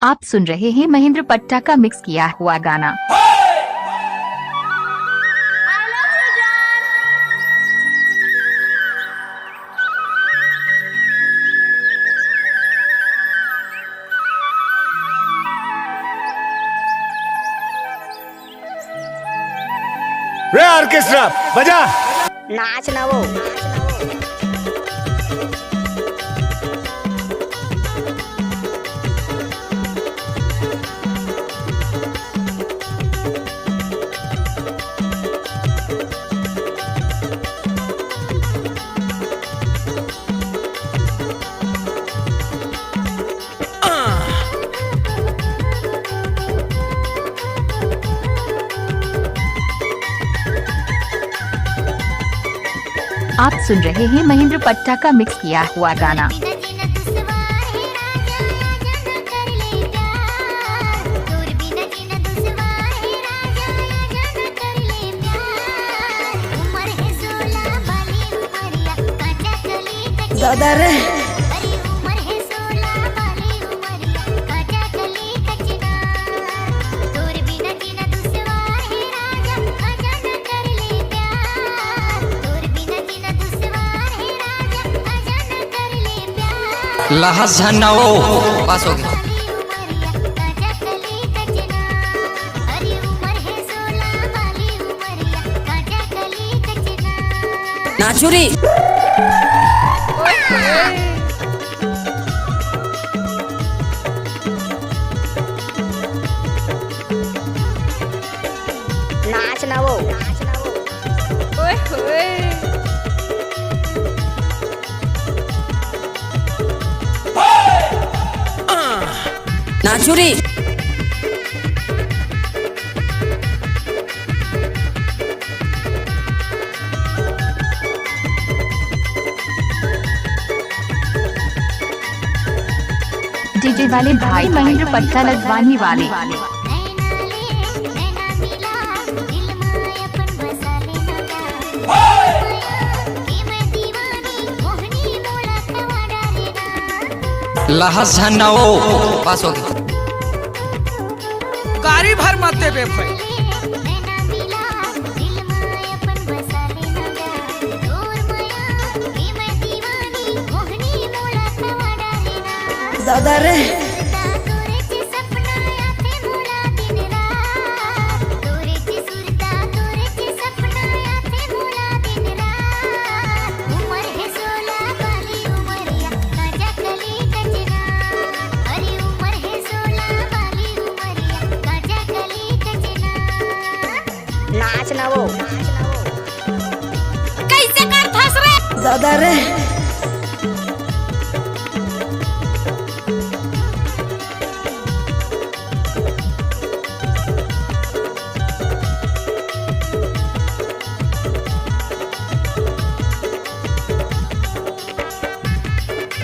आप सुन रहे हैं महेंद्र पट्टा का मिक्स किया हुआ गाना। रे ऑर्केस्ट्रा बजा। नाच ना वो आप सुन रहे हैं महेंद्र पट्टा का मिक्स किया हुआ गाना। दादा रे लहस झन्नाओ पास हो गया। नाचुरी नाच ना वो नाचुरी डीजे वाले भाई महेंद्र पट्टा लगवाने वाले। लहस झन्नाओ पास हो गया। गाड़ी भर मत देबे भाई। दादा रे नाच ना वो कैसे कर फंस रे दादा रे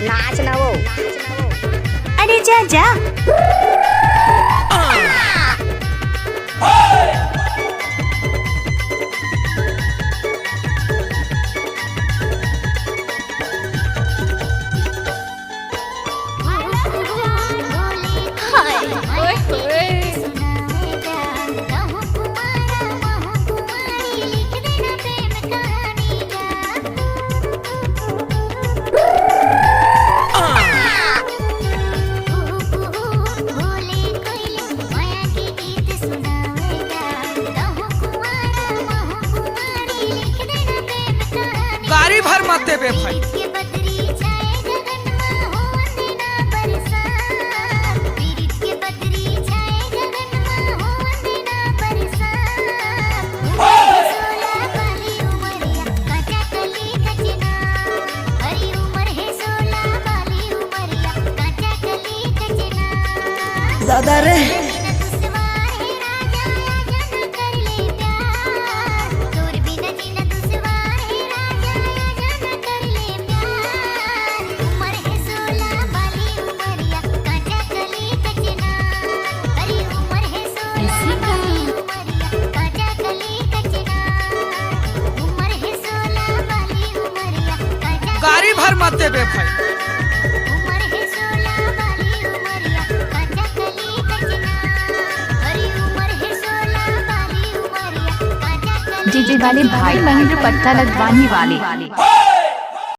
नाच ना वो अरे जा जा गाड़ी भर मत देबे भाई। दादा रे गाड़ी भर मत देबे भाई। उमर है 16 वाली उमरिया काचा डीजे वाले भाई महेंद्र पत्ता लगवाने वाले